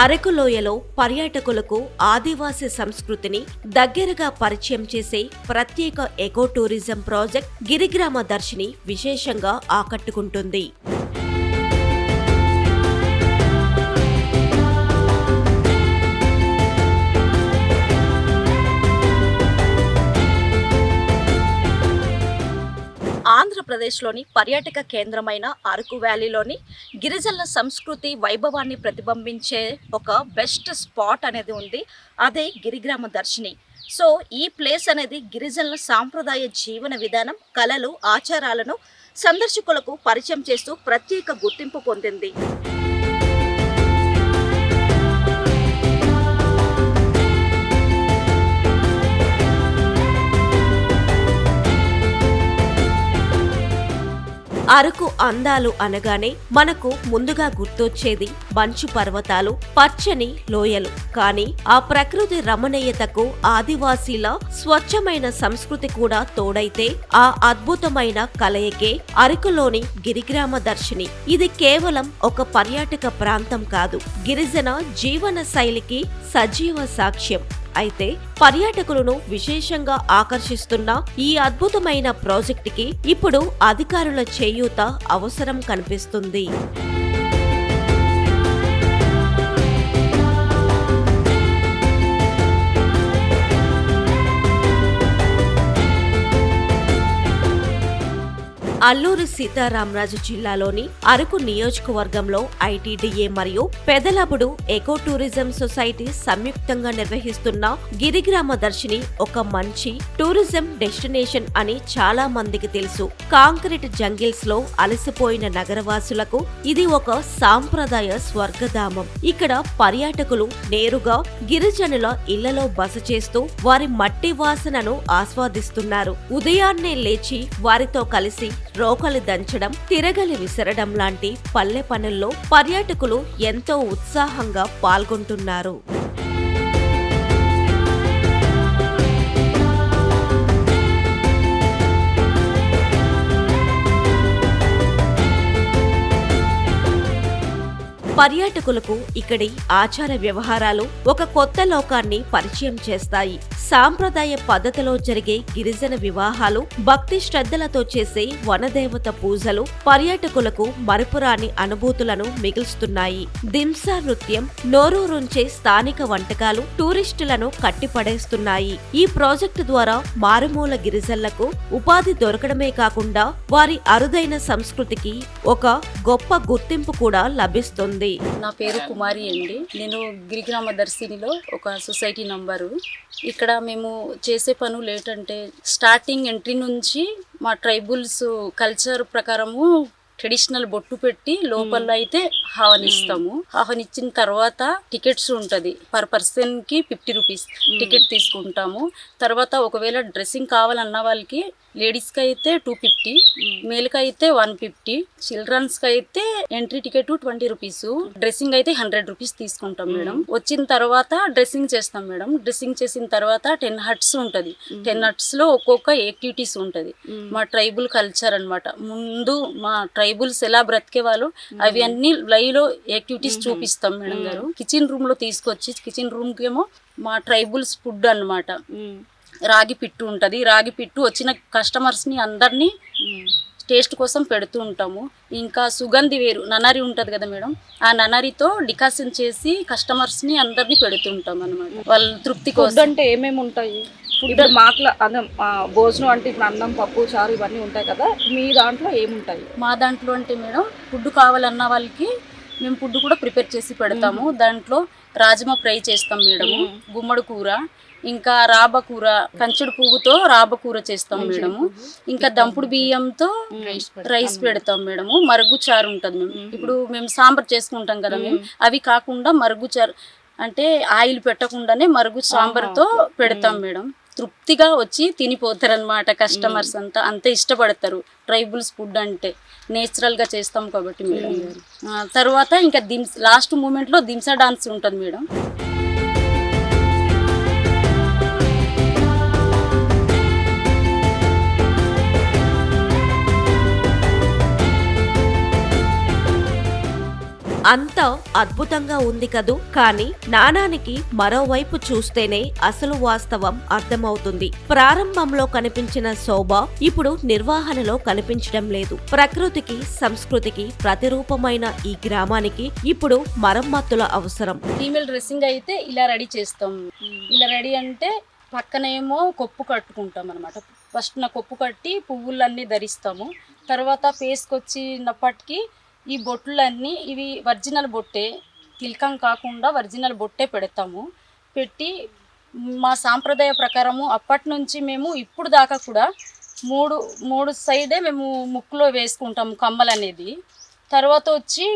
అరకు లోయలో పర్యాటకులకు ఆదివాసీ సంస్కృతిని దగ్గరగా పరిచయం చేసే ప్రత్యేక ఎకో టూరిజం ప్రాజెక్ట్ గిరిగ్రామ దర్శిని విశేషంగా ఆకట్టుకుంటుంది. ఆంధ్రప్రదేశ్లోని పర్యాటక కేంద్రమైన అరకు వ్యాలీలోని గిరిజనుల సంస్కృతి వైభవాన్ని ప్రతిబింబించే ఒక బెస్ట్ స్పాట్ అనేది ఉంది. అదే గిరిగ్రామ దర్శిని. సో ఈ ప్లేస్ అనేది గిరిజనుల సాంప్రదాయ జీవన విధానం, కళలు, ఆచారాలను సందర్శకులకు పరిచయం చేస్తూ ప్రత్యేక గుర్తింపు పొందింది. అరకు అందాలు అనగానే మనకు ముందుగా గుర్తొచ్చేది మంచు పర్వతాలు, పచ్చని లోయలు. కానీ ఆ ప్రకృతి రమణీయతకు ఆదివాసీల స్వచ్ఛమైన సంస్కృతి కూడా తోడైతే ఆ అద్భుతమైన కలయికే అరకులోని గిరిగ్రామ దర్శిని. ఇది కేవలం ఒక పర్యాటక ప్రాంతం కాదు, గిరిజన జీవన శైలికి సజీవ సాక్ష్యం. అయితే పర్యాటకులను విశేషంగా ఆకర్షిస్తున్న ఈ అద్భుతమైన ప్రాజెక్టుకి ఇప్పుడు అధికారుల చేయూత అవసరం కనిపిస్తుంది. అల్లూరి సీతారామరాజు జిల్లాలోని అరకు నియోజకవర్గంలో ఐటీడీఏ మరియు పెదలబుడు ఎకో టూరిజం సొసైటీ సంయుక్తంగా నిర్వహిస్తున్న గిరిగ్రామ దర్శిని ఒక మంచి టూరిజం డెస్టినేషన్ అని చాలా మందికి తెలుసు. కాంక్రీట్ జంగిల్స్ లో అలసిపోయిన నగరవాసులకు ఇది ఒక సాంప్రదాయ స్వర్గధామం. ఇక్కడ పర్యాటకులు నేరుగా గిరిజనుల ఇళ్లలో బస చేస్తూ వారి మట్టి వాసనను ఆస్వాదిస్తున్నారు. ఉదయాన్నే లేచి వారితో కలిసి రోకలి దంచడం, తిరగలి విసరడం లాంటి పల్లె పనుల్లో పర్యాటకులు ఎంతో ఉత్సాహంగా పాల్గొంటున్నారు. పర్యాటకులకు ఇక్కడి ఆచార వ్యవహారాలు ఒక కొత్త లోకాన్ని పరిచయం చేస్తాయి. సాంప్రదాయ పద్ధతిలో జరిగే గిరిజన వివాహాలు, భక్తి శ్రద్ధలతో చేసే వనదేవత పూజలు పర్యాటకులకు మరపురాని అనుభూతులను మిగులుస్తున్నాయి. దింసా నృత్యం, నోరూరుంచే స్థానిక వంటకాలు టూరిస్టులను కట్టిపడేస్తున్నాయి. ఈ ప్రాజెక్టు ద్వారా మారుమూల గిరిజనులకు ఉపాధి దొరకడమే కాకుండా వారి అరుదైన సంస్కృతికి ఒక గొప్ప గుర్తింపు కూడా లభిస్తుంది. నా పేరు కుమారి అండి. నేను గిరిగ్రామ దర్శినిలో ఒక సొసైటీ నంబరు. ఇక్కడ మేము చేసే పనులు ఏంటంటే, స్టార్టింగ్ ఎంట్రీ నుంచి మా ట్రైబుల్స్ కల్చర్ ప్రకారము ట్రెడిషనల్ బొట్టు పెట్టి లోపల అయితే ఆహ్వానిస్తాము. ఆహ్వానించిన తర్వాత టికెట్స్ ఉంటుంది. పర్ పర్సన్ కి 50 రూపీస్ టికెట్ తీసుకుంటాము. తర్వాత ఒకవేళ డ్రెస్సింగ్ కావాలన్న వాళ్ళకి లేడీస్కి అయితే 250, మేల్కి అయితే 150, చిల్డ్రన్స్కి అయితే ఎంట్రీ టికెట్ 20 రూపీస్, డ్రెస్సింగ్ అయితే 100 రూపీస్ తీసుకుంటాం మేడం. వచ్చిన తర్వాత డ్రెస్సింగ్ చేస్తాం మేడం. డ్రెస్సింగ్ చేసిన తర్వాత 10 హట్స్ ఉంటుంది. 10 హట్స్ లో ఒక్కొక్క యాక్టివిటీస్ ఉంటుంది. మా ట్రైబుల్ కల్చర్ అన్నమాట. ముందు మా ట్రైబుల్స్ ఎలా బ్రతికే వాళ్ళు అవి అన్ని లైవ్ లో యాక్టివిటీస్ చూపిస్తాం మేడం గారు. కిచెన్ రూమ్ లో తీసుకొచ్చి, కిచెన్ రూమ్ కి ఏమో మా ట్రైబుల్స్ ఫుడ్ అన్నమాట. రాగి పిట్టు ఉంటుంది. రాగి పిట్టు వచ్చిన కస్టమర్స్ని అందరినీ టేస్ట్ కోసం పెడుతూ ఉంటాము. ఇంకా సుగంధి వేరు ననరి ఉంటుంది కదా మేడం, ఆ ననరితో డికాషన్ చేసి కస్టమర్స్ని అందరినీ పెడుతుంటాం అనమాట. వాళ్ళ తృప్తి కోసం. అంటే ఏమేమి ఉంటాయి ఫుడ్? అన్నం, భోజనం అంటే ఇప్పుడు అన్నం, పప్పు, చారు ఇవన్నీ ఉంటాయి కదా, మీ దాంట్లో ఏముంటాయి? మా దాంట్లో అంటే మేడం, ఫుడ్ కావాలన్న వాళ్ళకి మేము ఫుడ్ కూడా ప్రిపేర్ చేసి పెడతాము. దాంట్లో రాజమా ఫ్రై చేస్తాం మేడము, గుమ్మడి కూర, ఇంకా రాబ కూర, కంచుడు పువ్వుతో రాబ కూర చేస్తాం మేడము. ఇంకా దంపుడు బియ్యంతో రైస్ పెడతాం మేడము. మరుగు చారు ఉంటుంది మేము. ఇప్పుడు మేము సాంబార్ చేసుకుంటాం కదా మేము, అవి కాకుండా మరుగు చారు అంటే ఆయిల్ పెట్టకుండానే మరుగు సాంబార్తో పెడతాం మేడం. తృప్తిగా వచ్చి తినిపోతారు అనమాట కస్టమర్స్ అంతా. అంత ఇష్టపడతారు ట్రైబుల్స్ ఫుడ్ అంటే. నేచురల్గా చేస్తాం కాబట్టి మేడం. తర్వాత ఇంకా లాస్ట్ మూమెంట్లో దింసా డాన్స్ ఉంటుంది మేడం. అంతా అద్భుతంగా ఉంది కదూ, కానీ నాణానికి మరోవైపు చూస్తేనే అసలు వాస్తవం అర్థమవుతుంది. ప్రారంభంలో కనిపించిన శోభ ఇప్పుడు నిర్వహణలో కనిపించడం లేదు. ప్రకృతికి, సంస్కృతికి ప్రతిరూపమైన ఈ గ్రామానికి ఇప్పుడు మరమ్మతుల అవసరం. ఫీమేల్ డ్రెస్సింగ్ అయితే ఇలా రెడీ చేస్తాం. ఇలా రెడీ అంటే పక్కనేమో కొప్పు కట్టుకుంటాం అనమాట. ఫస్ట్ నా కొప్పు కట్టి పువ్వులన్నీ ధరిస్తాము. తర్వాత ఫేస్కి వచ్చినప్పటికీ ఈ బొట్లన్నీ ఇవి ఒరిజినల్ బొట్టే, తిలకం కాకుండా ఒరిజినల్ బొట్టే పెడతాము. పెట్టి మా సాంప్రదాయ ప్రకారము అప్పటి నుంచి మేము ఇప్పుడు దాకా కూడా మూడు సైడే మేము ముక్కులో వేసుకుంటాము కమ్మలు అనేది. తర్వాత వచ్చి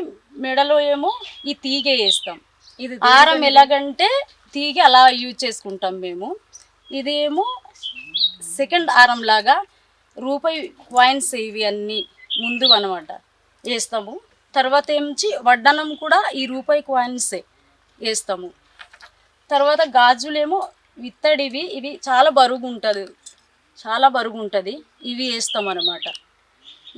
మెడలో ఏమో ఈ తీగ వేస్తాం. ఇది హారం ఎలాగంటే తీగ అలా యూజ్ చేసుకుంటాం మేము. ఇదేమో సెకండ్ హారం లాగా రూపాయి కాయిన్స్ ఇవి అన్నీ ముందు అనమాట వేస్తాము. తర్వాత ఏమించి వడ్డనం కూడా ఈ రూపాయి కాయిన్సే వేస్తాము. తర్వాత గాజులేమో విత్తడివి, ఇవి చాలా బరువు ఉంటుంది, ఇవి వేస్తాం అన్నమాట.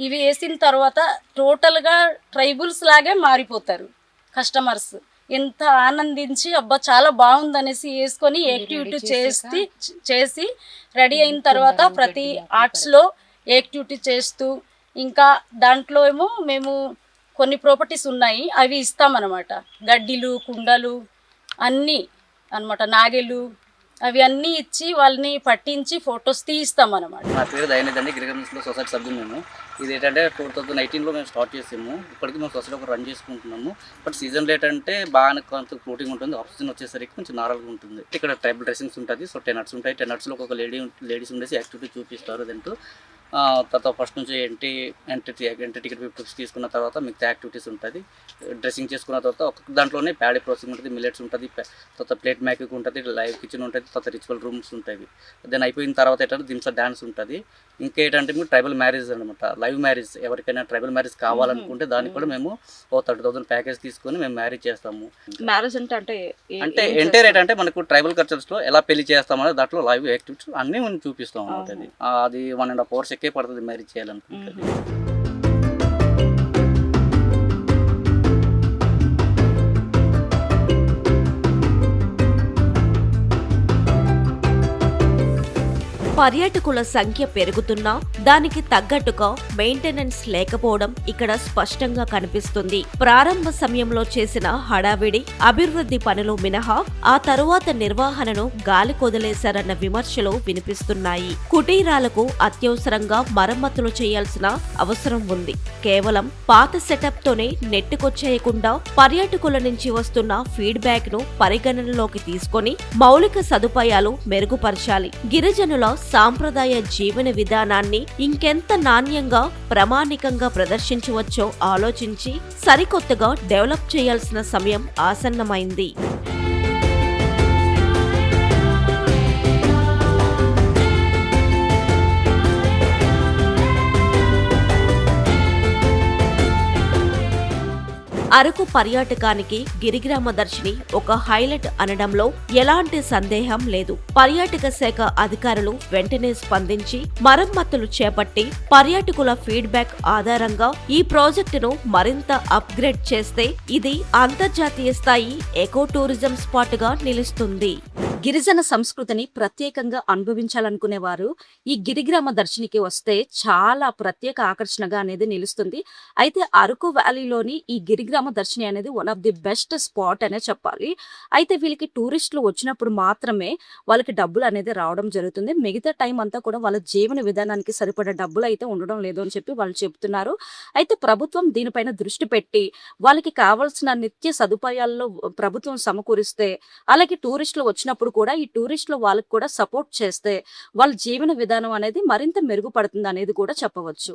ఇవి వేసిన తర్వాత టోటల్గా ట్రైబుల్స్ లాగే మారిపోతారు కస్టమర్స్. ఎంత ఆనందించి అబ్బా చాలా బాగుందనేసి వేసుకొని యాక్టివిటీ చేసి రెడీ అయిన తర్వాత ప్రతి ఆర్ట్స్లో యాక్టివిటీ చేస్తూ, ఇంకా దాంట్లో ఏమో మేము కొన్ని ప్రాపర్టీస్ ఉన్నాయి, అవి ఇస్తామన్నమాట. గడ్డిలు, కుండలు అన్నీ అన్నమాట, నాగెలు అవి అన్నీ ఇచ్చి వాళ్ళని పట్టించి ఫొటోస్ తీయిస్తామన్నమాట. నా పేరు దయానిధి అండి, గిరిజన సొసైటీ సభ్యులు మేము. ఇది ఏంటంటే 2019లో మేము స్టార్ట్ చేసాము. ఇప్పటికీ మేము సొసైటీ ఒక రన్ చేసుకుంటున్నాము. బట్ సీజన్ రేట్ అంటే బాగానే కొంత ఫ్లోటింగ్ ఉంటుంది, ఆక్సిజన్ వచ్చేసరికి కొంచెం నార్మల్గా ఉంటుంది. ఇక్కడ ట్రైబల్ డ్రెస్సింగ్స్ ఉంటుంది. సో 10 హట్స్ ఉంటాయి. 10 హట్స్లో ఒక లేడీస్ ఉండేసి యాక్టివిటీ చూపిస్తారు. అదంటూ తర్వాత ఫస్ట్ నుంచి ఎంట్రీ టికెట్ 50 రూపీస్ తీసుకున్న తర్వాత మిగతా యాక్టివిటీస్ ఉంటుంది. డ్రెస్సింగ్ చేసుకున్న తర్వాత ఒక దాంట్లోనే ప్యాడీ ప్రాసెసింగ్ ఉంటుంది, మిల్లెట్స్ ఉంటుంది, తర్వాత ప్లేట్ మేకింగ్ ఉంటుంది, లైవ్ కిచెన్ ఉంటుంది, తర్వాత రిచువల్ రూమ్స్ ఉంటాయి. దెన్ అయిపోయిన తర్వాత ఏంటంటే దింసా డ్యాన్స్ ఉంటుంది. ఇంకేంటంటే మీకు ట్రైబల్ మ్యారేజ్ అనమాట, లైవ్ మ్యారేజ్. ఎవరికైనా ట్రైబల్ మ్యారేజ్ కావాలనుకుంటే దానికి కూడా మేము 30,000 ప్యాకేజ్ తీసుకొని మేము మ్యారేజ్ చేస్తాము. మ్యారేజ్ అంటే ఎంటే రేట్ అంటే మనకు ట్రైబల్ కల్చర్స్లో ఎలా పెళ్లి చేస్తామని దాంట్లో లైవ్ యాక్టివిటీస్ అన్నీ మనం చూపిస్తాం అన్నమాట. అది 1.5 hours ఎక్కే పడుతుంది మ్యారేజ్ చేయాలనుకుంటుంది. పర్యాటకుల సంఖ్య పెరుగుతున్నా దానికి తగ్గట్టుగా మెయింటెనెన్స్ లేకపోవడం ఇక్కడ స్పష్టంగా కనిపిస్తుంది. ప్రారంభ సమయంలో చేసిన హడావిడి అభివృద్ధి పనులు మినహా ఆ తరువాత నిర్వహణను గాలి కొదిలేశారన్న విమర్శలు వినిపిస్తున్నాయి. కుటీరాలకు అత్యవసరంగా మరమ్మతులు చేయాల్సిన అవసరం ఉంది. కేవలం పాత సెటప్ తోనే నెట్టుకొచ్చేయకుండా పర్యాటకుల నుంచి వస్తున్న ఫీడ్బ్యాక్ ను పరిగణనలోకి తీసుకొని మౌలిక సదుపాయాలు మెరుగుపరచాలి. గిరిజనుల సాంప్రదాయ జీవన విధానాన్ని ఇంకెంత నాణ్యంగా, ప్రామాణికంగా ప్రదర్శించవచ్చో ఆలోచించి సరికొత్తగా డెవలప్ చేయాల్సిన సమయం ఆసన్నమైంది. అరకు పర్యాటకానికి గిరిగ్రామ దర్శిని ఒక హైలైట్ అనడంలో ఎలాంటి సందేహం లేదు. పర్యాటక శాఖ అధికారులు వెంటనే స్పందించి మరమ్మతులు చేపట్టి పర్యాటకుల ఫీడ్బ్యాక్ ఆధారంగా ఈ ప్రాజెక్టును మరింత అప్గ్రేడ్ చేస్తే ఇది అంతర్జాతీయ స్థాయి ఎకో టూరిజం స్పాట్ గా నిలుస్తుంది. గిరిజన సంస్కృతిని ప్రత్యేకంగా అనుభవించాలనుకునేవారు ఈ గిరిగ్రామ దర్శినికి వస్తే చాలా ప్రత్యేక ఆకర్షణగా అనేది నిలుస్తుంది. అయితే అరకు వ్యాలీలోని ఈ గిరిగ్రామ దర్శిని అనేది one of the best spot అనే చెప్పాలి. అయితే వీళ్ళకి టూరిస్టులు వచ్చినప్పుడు మాత్రమే వాళ్ళకి డబ్బులు అనేది రావడం జరుగుతుంది. మిగతా టైం అంతా కూడా వాళ్ళ జీవన విధానానికి సరిపడే డబ్బులు అయితే ఉండడం లేదు అని చెప్పి వాళ్ళు చెప్తున్నారు. అయితే ప్రభుత్వం దీనిపైన దృష్టి పెట్టి వాళ్ళకి కావాల్సిన నిత్య సదుపాయాల్లో ప్రభుత్వం సమకూరిస్తే, అలాగే టూరిస్టులు వచ్చినప్పుడు కూడా ఈ టూరిస్టులు వాళ్ళకి కూడా సపోర్ట్ చేస్తే వాళ్ళ జీవన విధానం అనేది మరింత మెరుగుపడుతుంది అనేది కూడా చెప్పవచ్చు.